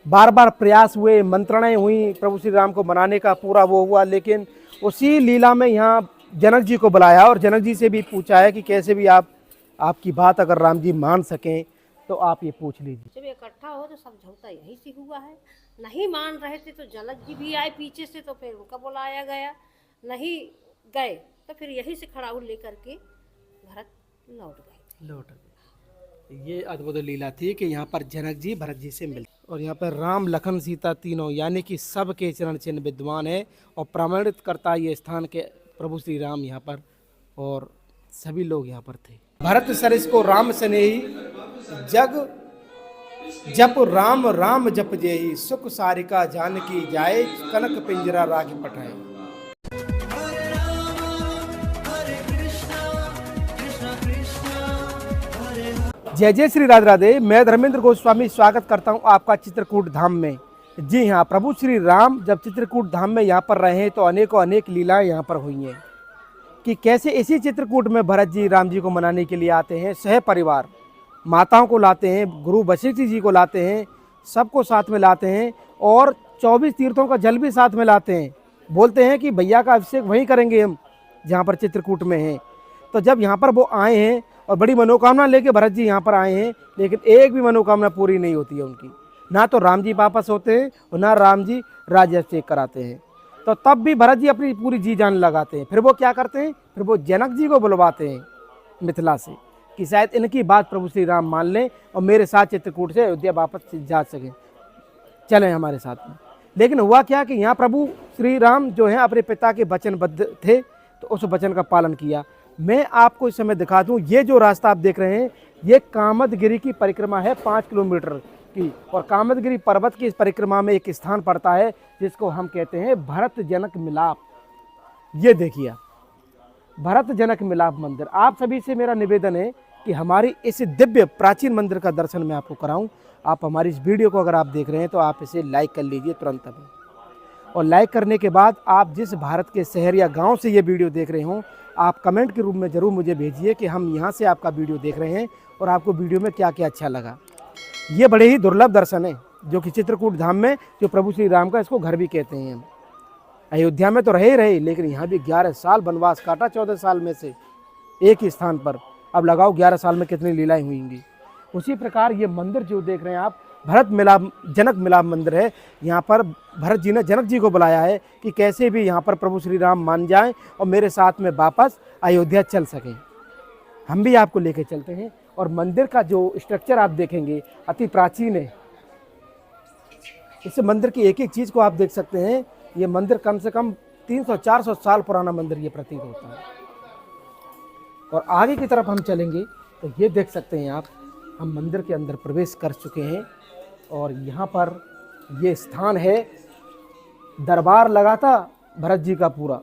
बार बार प्रयास हुए, मंत्रणाएं हुई प्रभु श्री राम को मनाने का, पूरा वो हुआ। लेकिन उसी लीला में यहाँ जनक जी को बुलाया और जनक जी से भी पूछा है कि कैसे भी आपकी बात अगर राम जी मान सकें तो आप ये पूछ लीजिए। जब इकट्ठा हो तो सब झगड़ा यही से हुआ है। नहीं मान रहे थे तो जनक जी भी आए पीछे से, तो फिर उनका बुलाया गया। नहीं गए तो फिर यही से खड़ाऊ लेकर के भरत लौट गए। लौट गए। ये अद्भुत लीला थी कि यहाँ पर जनक जी भरत जी से मिले और यहाँ पर राम लखन सीता तीनों यानी कि सबके चरण चिन्ह विद्वान है और प्रमाणित करता ये स्थान के प्रभु श्री राम यहाँ पर और सभी लोग यहाँ पर थे। भरत सरिस को राम स्नेही जग जप राम राम जप जेहि सुख सारिका जानकी जाए कनक पिंजरा राख पठाए। जय जय श्री राधे राधे। मैं धर्मेंद्र गोस्वामी स्वागत करता हूं आपका चित्रकूट धाम में। जी हाँ, प्रभु श्री राम जब चित्रकूट धाम में यहाँ पर रहे तो अनेकों अनेक लीलाएं यहाँ पर हुई हैं कि कैसे इसी चित्रकूट में भरत जी राम जी को मनाने के लिए आते हैं। सह परिवार माताओं को लाते हैं, गुरु वशिष्ठ जी को लाते हैं, सबको साथ में लाते हैं और 24 तीर्थों का जल भी साथ में लाते हैं। बोलते हैं कि भैया का अभिषेक वहीं करेंगे हम जहाँ पर चित्रकूट में हैं। तो जब यहाँ पर वो आए हैं और बड़ी मनोकामना लेके भरत जी यहाँ पर आए हैं, लेकिन एक भी मनोकामना पूरी नहीं होती है उनकी। ना तो राम जी वापस होते हैं और ना राम जी राज्याभिषेक कराते हैं। तो तब भी भरत जी अपनी पूरी जी जान लगाते हैं। फिर वो क्या करते हैं, फिर वो जनक जी को बुलवाते हैं मिथिला से कि शायद इनकी बात प्रभु श्री राम मान लें और मेरे साथ चित्रकूट से अयोध्या वापस जा सकें, चलें हमारे साथ में। लेकिन हुआ क्या कि यहाँ प्रभु श्री राम जो है अपने पिता के वचनबद्ध थे तो उस वचन का पालन किया। मैं आपको इस समय दिखा दूं, ये जो रास्ता आप देख रहे हैं ये कामदगिरी की परिक्रमा है 5 किलोमीटर की। और कामदगिरी पर्वत की इस परिक्रमा में एक स्थान पड़ता है जिसको हम कहते हैं भरत जनक मिलाप। ये देखिए आप, भरत जनक मिलाप मंदिर। आप सभी से मेरा निवेदन है कि हमारी इस दिव्य प्राचीन मंदिर का दर्शन मैं आपको कराऊं। आप हमारी इस वीडियो को अगर आप देख रहे हैं तो आप इसे लाइक कर लीजिए तुरंत अभी। और लाइक करने के बाद आप जिस भारत के शहर या गांव से ये वीडियो देख रहे हों, आप कमेंट के रूप में ज़रूर मुझे भेजिए कि हम यहाँ से आपका वीडियो देख रहे हैं और आपको वीडियो में क्या क्या अच्छा लगा। ये बड़े ही दुर्लभ दर्शन है जो कि चित्रकूट धाम में जो प्रभु श्री राम का इसको घर भी कहते हैं हम। अयोध्या में तो रहे ही रहे, लेकिन यहाँ भी 11 साल वनवास काटा 14 साल में से एक ही स्थान पर। अब लगाओ 11 साल में कितनी लीलाएं हुई होंगी। उसी प्रकार ये मंदिर जो देख रहे हैं आप भरत मिलाप जनक मिलाप मंदिर है। यहाँ पर भरत जी ने जनक जी को बुलाया है कि कैसे भी यहाँ पर प्रभु श्री राम मान जाएं और मेरे साथ में वापस अयोध्या चल सकें। हम भी आपको लेके चलते हैं। और मंदिर का जो स्ट्रक्चर आप देखेंगे अति प्राचीन है। इस मंदिर की एक एक चीज़ को आप देख सकते हैं। ये मंदिर कम से कम 300-400 साल पुराना मंदिर ये प्रतीत होता है। और आगे की तरफ हम चलेंगे तो ये देख सकते हैं आप, हम मंदिर के अंदर प्रवेश कर चुके हैं और यहाँ पर ये स्थान है। दरबार लगा था भरत जी का पूरा,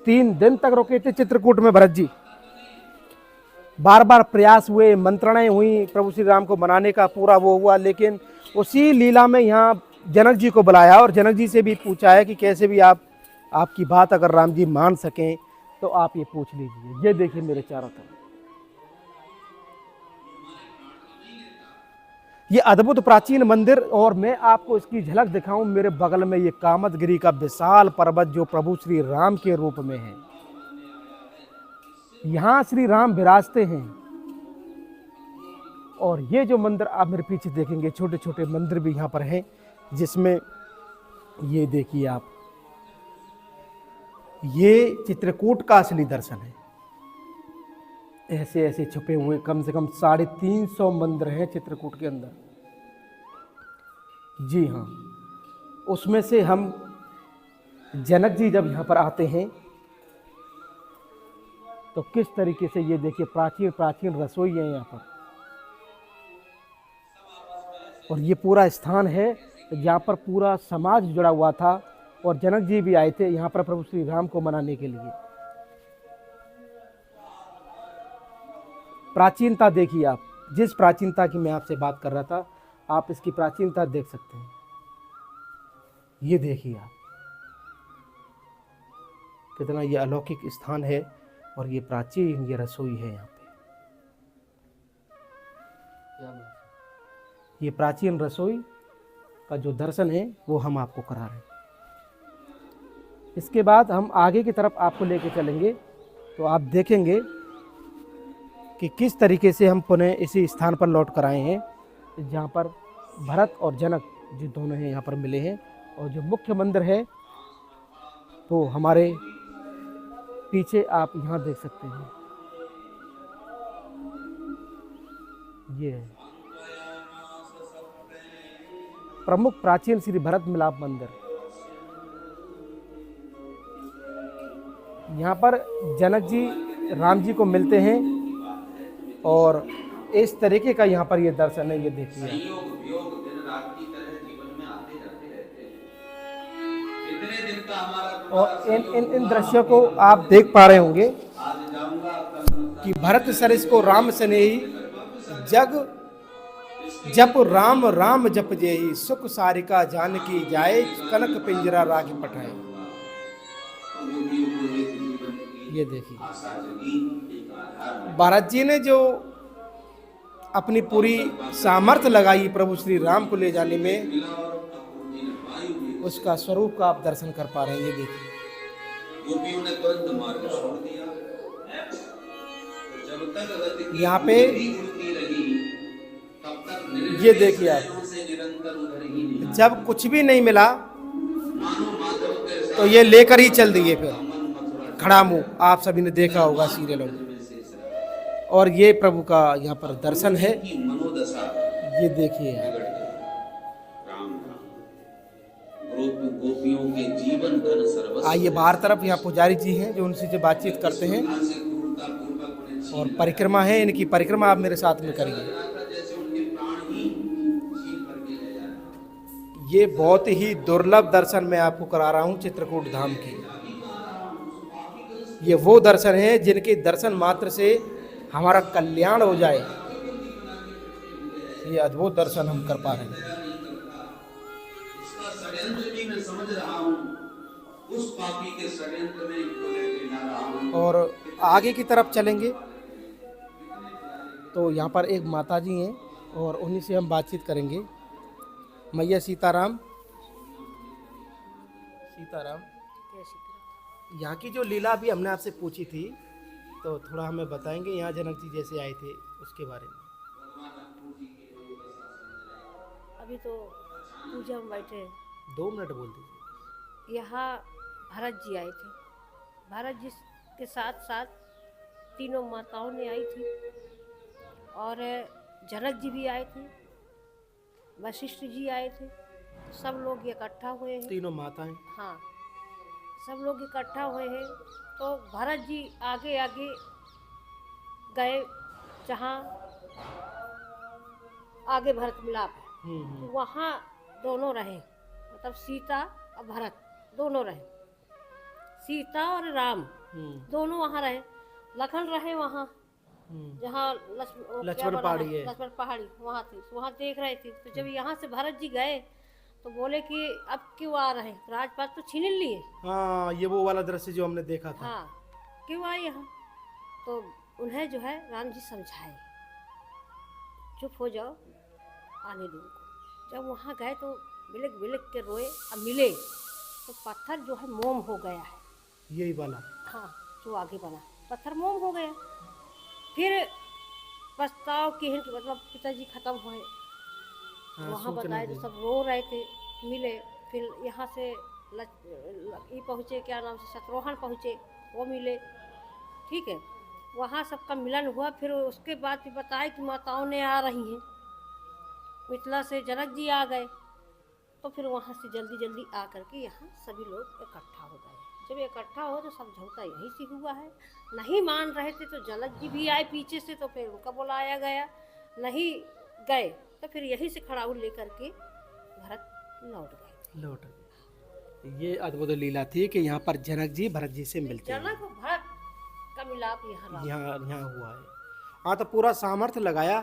3 दिन तक रुके थे चित्रकूट में भरत जी। बार बार प्रयास हुए, मंत्रणाएं हुई प्रभु श्री राम को मनाने का, पूरा वो हुआ। लेकिन उसी लीला में यहाँ जनक जी को बुलाया और जनक जी से भी पूछा है कि कैसे भी आपकी बात अगर राम जी मान सकें तो आप ये पूछ लीजिए। ये देखिए मेरे चारों तरफ ये अद्भुत प्राचीन मंदिर। और मैं आपको इसकी झलक दिखाऊं, मेरे बगल में ये कामदगिरी का विशाल पर्वत जो प्रभु श्री राम के रूप में है। यहाँ श्री राम विराजते हैं। और ये जो मंदिर आप मेरे पीछे देखेंगे, छोटे छोटे मंदिर भी यहाँ पर हैं, जिसमें ये देखिए आप, ये चित्रकूट का असली दर्शन है। ऐसे ऐसे छुपे हुए कम से कम 350 मंदिर हैं चित्रकूट के अंदर। जी हाँ, उसमें से हम जनक जी जब यहाँ पर आते हैं तो किस तरीके से ये देखिए प्राचीन प्राचीन रसोई है यहाँ पर। और ये पूरा स्थान है जहाँ पर पूरा समाज जुड़ा हुआ था और जनक जी भी आए थे यहाँ पर प्रभु श्री राम को मनाने के लिए। प्राचीनता देखिए आप, जिस प्राचीनता की मैं आपसे बात कर रहा था, आप इसकी प्राचीनता देख सकते हैं। ये देखिए आप, कितना ये अलौकिक स्थान है और ये प्राचीन ये रसोई है यहाँ पे। ये प्राचीन रसोई का जो दर्शन है वो हम आपको करा रहे हैं। इसके बाद हम आगे की तरफ आपको लेके चलेंगे तो आप देखेंगे कि किस तरीके से हम पुनः इसी स्थान पर लौट कर आए हैं जहाँ पर भरत और जनक जी दोनों हैं यहाँ पर मिले हैं। और जो मुख्य मंदिर है तो हमारे पीछे आप यहाँ देख सकते हैं, ये है प्रमुख प्राचीन श्री भरत मिलाप मंदिर। यहाँ पर जनक जी राम जी को मिलते हैं और इस तरीके का यहाँ पर ये दर्शन है। ये देखिए संयोग वियोग दिन रात की तरह जीवन में आते जाते रहते हैं। इतने दिन का हमारा और इन दृश्यों को आप देख पा रहे होंगे आज जाऊंगा अपना कि भरत सरिस को राम स्नेही जग जप राम राम जप जेहि सुख सारिका जानकी जाए कनक पिंजरा राग पठाए। ये देखिए आशा जगी एक आधार भरत जी ने जो अपनी पूरी सामर्थ्य लगाई प्रभु श्री राम को ले जाने में, मिला और अपूर्ति ने वायु भी। उसका स्वरूप का आप दर्शन कर पा रहे हैं। ये देखिए गोपियों ने तुरंत मार्ग छोड़ दिया। जब तक रति यहाँ पे उड़ती रही तब तक निर्णय ये देखिए आप, स्वयं से निरंतर उधर ही निहार। जब कुछ भी नहीं मिला मानो माधव के साथ तो ये लेकर ही चल दिए। फिर मन मथुरा खड़ा मुंह आप सभी ने देखा होगा सीरियलों में। में से सर और ये प्रभु का यहाँ पर दर्शन है। की मनोदशा ये देखिए आप। बिगड़ गई। राम राम गोपियों के जीवन धन सर्वस्व आइए बाहर तरफ, यहाँ पुजारी जी हैं जो उनसे जो बातचीत करते हैं से क्रूरतापूर्वक उन्हें छीन और परिक्रमा है इनकी, परिक्रमा आप मेरे साथ में करिए। रहा था, जैसे उनके प्राण ही छीन करके ले जा रहा। ये बहुत ही दुर्लभ दर्शन मैं आपको करा रहा हूँ चित्रकूट धाम की। ये वो दर्शन है जिनके दर्शन मात्र से हमारा कल्याण हो जाए। ये अद्भुत दर्शन हम कर पा रहे हैं। उसका षड्यंत्र भी मैं समझ रहा हूँ। उस पापी के षड्यंत्र में को लेके जा रहा हूँ। और आगे की तरफ चलेंगे तो यहाँ पर एक माता जी हैं और उन्हीं से हम बातचीत करेंगे। मैया सीताराम, सीताराम, यहाँ की जो लीला अभी हमने आपसे पूछी थी तो थोड़ा हमें बताएंगे यहाँ जनक जी जैसे आए थे उसके बारे में। अभी तो पूजा में बैठे 2 मिनट बोल दीजिए। यहाँ भरत जी आए थे। भरत जी के साथ साथ तीनों माताओं ने आई थी और जनक जी भी आए थे, वशिष्ठ जी आए थे। सब लोग इकट्ठा हुए हैं। तीनों माताएं। हाँ, सब लोग इकट्ठा हुए हैं। तो भरत जी आगे आगे गए जहाँ आगे भरत मिलाप है, तो वहाँ दोनों रहे, मतलब सीता और भरत दोनों रहे। सीता और राम दोनों वहाँ रहे। लखन रहे वहाँ जहाँ लक्ष्मण पहाड़ी है। लक्ष्मण पहाड़ी वहाँ थी, वहाँ देख रहे थे। तो जब यहाँ से भरत जी गए तो बोले कि अब क्यों आ रहे हैं, राजपाट तो छीन लिए। हाँ, ये वो वाला दृश्य जो हमने देखा था। हाँ, क्यों आए यहाँ। तो उन्हें जो है राम जी समझाए, चुप हो जाओ, आने दो उनको। जब वहाँ गए तो बिलक बिलक के रोए। अब मिले तो पत्थर जो है मोम हो गया है। यही वाला। हाँ, जो आगे बना पत्थर मोम हो गया। फिर पछताव की मतलब पिताजी खत्म हुए। हाँ, वहाँ सूचना बताए तो दी। सब रो रहे थे। मिले, फिर यहाँ से ये पहुँचे, क्या नाम से, शत्रुघ्न पहुँचे, वो मिले। ठीक है, वहाँ सबका मिलन हुआ। फिर उसके बाद भी बताए कि माताओं ने आ रही हैं। मिथिला से जनक जी आ गए। तो फिर वहाँ से जल्दी जल्दी आ करके यहाँ सभी लोग इकट्ठा हो गए। जब इकट्ठा हो तो समझौता यही से हुआ है। नहीं मान रहे थे तो जनक जी भी आए पीछे से, तो फिर उनका बुलाया गया। नहीं गए तो फिर यहीं से खड़ाऊ लेकर के भरत लौट गए। ये अद्भुत लीला थी कि यहाँ पर जनक जी भरत जी से मिलते हैं। जनक और भरत का मिलाप यहाँ यहाँ हुआ है। हाँ, तो पूरा सामर्थ्य लगाया,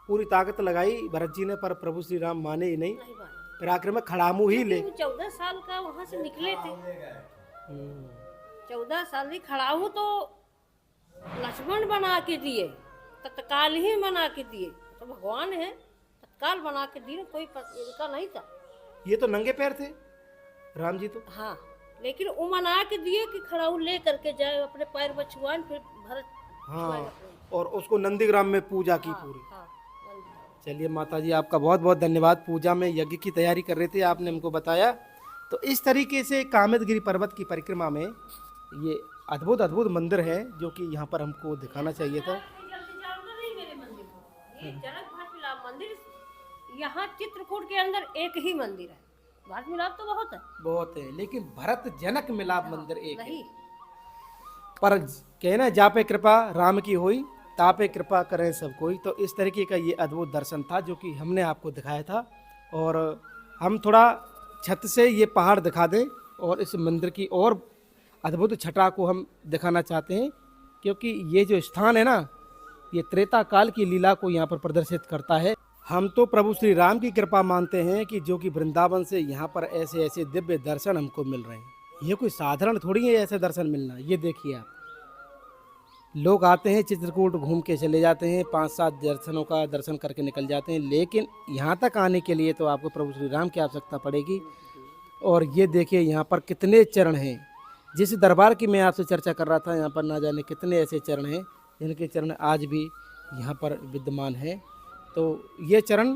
पूरी ताकत लगाई भरत जी ने, पर प्रभु श्री राम माने ही नहीं। नहीं माने। फिर आखिर में खड़ामू ही ले। 14 साल का वहाँ से निकले थे। 14 साल में खड़ाऊ तो लक्ष्मण बना के दिए, तत्काल ही बना के दिए। तो भगवान है, तत्काल बना के दिए, कोई इनका नहीं था। ये तो नंगे पैर थे राम जी तो। हाँ, लेकिन वो मना के दिए कि खड़ाऊ ले करके जाए अपने पैर में छुआन, फिर भरत छुआए हाँ, अपने। और उसको नंदीग्राम में पूजा की हाँ, पूरी। हाँ, मंदिर। चलिए माता जी आपका बहुत बहुत धन्यवाद। पूजा में यज्ञ की तैयारी कर रहे थे, आपने हमको बताया। तो इस तरीके से कामदगिरी पर्वत की परिक्रमा में ये अद्भुत अद्भुत मंदिर है जो कि यहाँ पर हमको दिखाना चाहिए था। जल्दी जाऊंगा नहीं मेरे मंदिर को। ये जनक भाट मिलाप मंदिर, यहाँ चित्रकूट के अंदर एक ही मंदिर है। भाट मिलाप तो बहुत है, बहुत है, लेकिन भरत जनक मिलाप मंदिर एक है। नहीं पर कहना जापे कृपा राम की हुई, तापे कृपा करें सब कोई। तो इस तरीके का ये अद्भुत दर्शन था जो कि हमने आपको दिखाया था। और हम थोड़ा छत से ये पहाड़ दिखा दें और इस मंदिर की और अद्भुत छटा को हम दिखाना चाहते हैं, क्योंकि ये जो स्थान है ना, ये त्रेता काल की लीला को यहाँ पर प्रदर्शित करता है। हम तो प्रभु श्री राम की कृपा मानते हैं कि जो कि वृंदावन से यहाँ पर ऐसे ऐसे दिव्य दर्शन हमको मिल रहे हैं। ये कोई साधारण थोड़ी है ऐसे दर्शन मिलना। ये देखिए आप, लोग आते हैं चित्रकूट घूम के चले जाते हैं, 5-7 दर्शनों का दर्शन करके निकल जाते हैं, लेकिन यहाँ तक आने के लिए तो आपको प्रभु श्री राम की आवश्यकता पड़ेगी। और ये देखिए यहाँ पर कितने चरण हैं। जिस दरबार की मैं आपसे चर्चा कर रहा था, यहाँ पर ना जाने कितने ऐसे चरण हैं जिनके चरण आज भी यहाँ पर विद्यमान हैं। तो ये चरण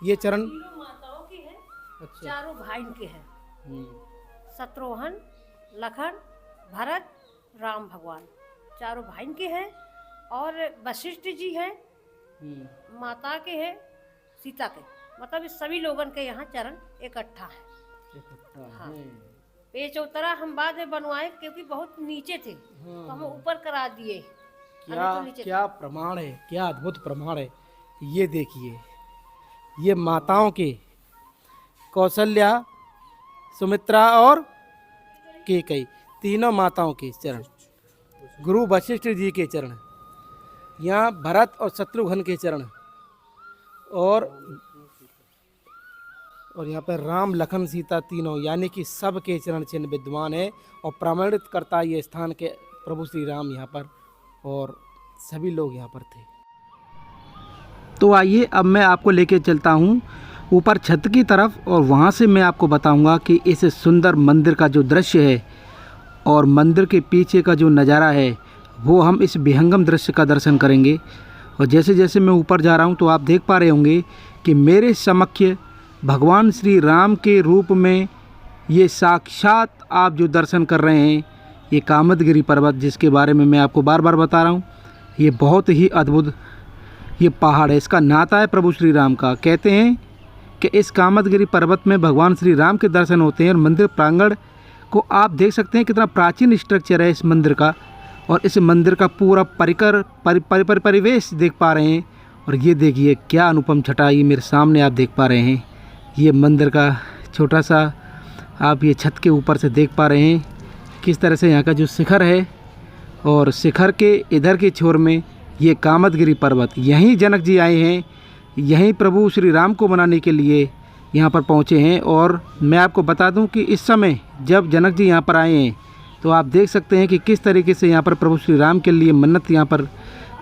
तीनों माताओं की है, अच्छा। चारों भाई के हैं, हम्म, शत्रुघ्न, लखन, भरत, राम भगवान, चारों भाई के हैं। और वशिष्ठ जी हैं, हम्म, माता के हैं, सीता के, मतलब इस सभी लोगन के यहाँ चरण इकट्ठा है। इकट्ठा हाँ। हैं। ये चौतरा हम बाद में बनवाए क्योंकि बहुत नीचे थे, तो हम ऊपर करा दिए। क्या हमें तो नीचे क्या प्रमाण है, क्या अद्भुत प्रमाण है। ये देखिए, ये माताओं के कौशल्या, सुमित्रा और कैकेयी, तीनों माताओं के चरण, गुरु वशिष्ठ जी के चरण, यहाँ भरत और शत्रुघ्न के चरण, और यहाँ पर राम लखन सीता तीनों, यानी कि सब के चरण चिन्ह विद्यमान है। और प्रमाणित करता ये स्थान के प्रभु श्री राम यहाँ पर और सभी लोग यहाँ पर थे। तो आइए अब मैं आपको लेके चलता हूँ ऊपर छत की तरफ, और वहाँ से मैं आपको बताऊँगा कि इस सुंदर मंदिर का जो दृश्य है और मंदिर के पीछे का जो नज़ारा है, वो हम इस विहंगम दृश्य का दर्शन करेंगे। और जैसे जैसे मैं ऊपर जा रहा हूँ तो आप देख पा रहे होंगे कि मेरे समक्ष भगवान श्री राम के रूप में ये साक्षात आप जो दर्शन कर रहे हैं, ये कामदगिरी पर्वत, जिसके बारे में मैं आपको बार बार बता रहा हूँ, ये बहुत ही अद्भुत ये पहाड़ है। इसका नाता है प्रभु श्री राम का। कहते हैं कि इस कामदगिरी पर्वत में भगवान श्री राम के दर्शन होते हैं। और मंदिर प्रांगण को आप देख सकते हैं कितना प्राचीन स्ट्रक्चर है इस मंदिर का, और इस मंदिर का पूरा परिवेश देख पा रहे हैं। और ये देखिए क्या अनुपम छटा, ये मेरे सामने आप देख पा रहे हैं। ये मंदिर का छोटा सा आप ये छत के ऊपर से देख पा रहे हैं किस तरह से यहाँ का जो शिखर है, और शिखर के इधर के छोर में ये कामदगिरी पर्वत, यहीं जनक जी आए हैं, यहीं प्रभु श्री राम को मनाने के लिए यहाँ पर पहुँचे हैं। और मैं आपको बता दूं कि इस समय जब जनक जी यहाँ पर आए हैं तो आप देख सकते हैं कि किस तरीके से यहाँ पर प्रभु श्री राम के लिए मन्नत यहाँ पर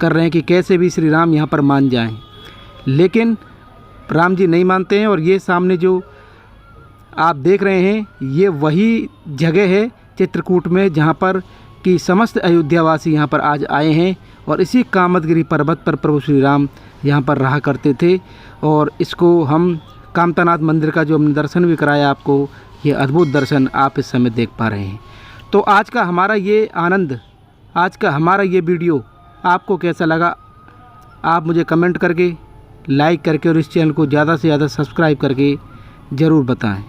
कर रहे हैं कि कैसे भी श्री राम यहाँ पर मान जाएं। लेकिन राम जी नहीं मानते हैं। और ये सामने जो आप देख रहे हैं, ये वही जगह है चित्रकूट में जहाँ पर कि समस्त अयोध्यावासी यहाँ पर आज आए हैं। और इसी कामदगिरी पर्वत पर प्रभु श्री राम यहाँ पर रहा करते थे। और इसको हम कामतानाथ मंदिर का जो हमने दर्शन भी कराया आपको, ये अद्भुत दर्शन आप इस समय देख पा रहे हैं। तो आज का हमारा ये आनंद, आज का हमारा ये वीडियो आपको कैसा लगा, आप मुझे कमेंट करके, लाइक करके और इस चैनल को ज़्यादा से ज़्यादा सब्सक्राइब करके ज़रूर बताएं।